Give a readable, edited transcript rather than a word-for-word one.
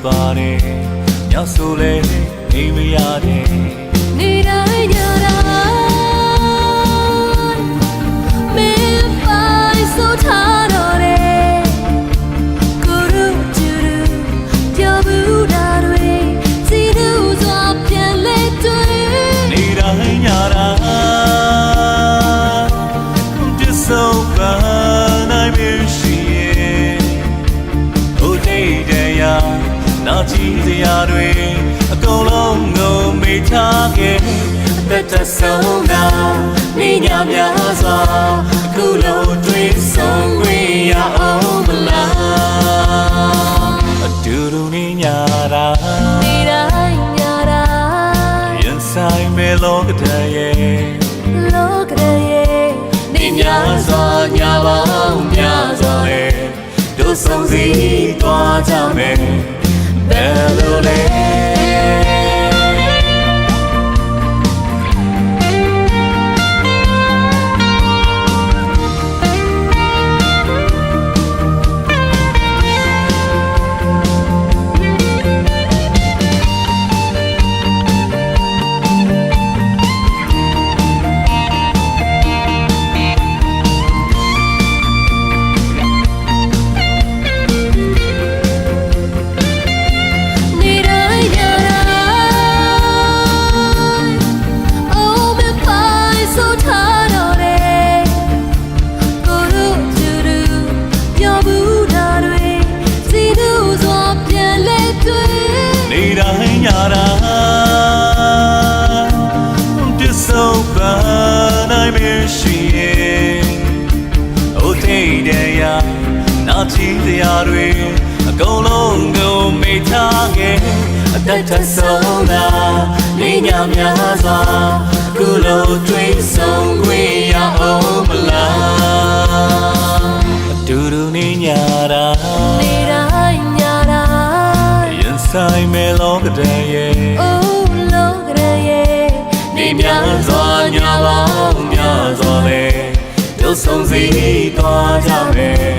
ပါတယ်ညဆိုလဲအိမ်မရတယ်နေတိုင်းညတိုင်းမင်းပိုင်ဆိုထားတော့တယ်ကိုရုကျူပြောဘူးတာတွေစီးသူစွာပြန်လဲတွေ့နေတိုင်းညတိုင်းပြဆုံးပါနိုင်မရှိရဲ့ဟိုတိတ်တရားနာကြည့်စရာတွေအကုန်လုံးကိုမေ့ထားခဲ့သက်သက်ဆုံးတာနေညများစွာအခုလိုတွေ့ဆုံခွင့်ရအောင်မလားအတူတူနေညတာနေတိုင်းညတိုင်းရင်ဆိုင်မဲ့လောကရဲ့လောကရဲ့နေများစွာညပေါင်းများစွာလေတို့ဆုံးစီသွားကြမယ်ဘယ်လိုလဲနာချီစရာတွေအကုန်လုံးကိုမေ့ထားခဲ့အသက်ထဆုံးတာနေညများစွာခုလိုတွေ့ဆုံခွင့်ရအောင်မလားအတူတူနေညတာနေတိုင်းညတိုင်းရင်ဆိုင်မဲ့လောကရဲ့ Oh လောကရဲ့နေများစွာညပေါင်းများစွာလေတို့ဆုံးစီသွားကြမယ်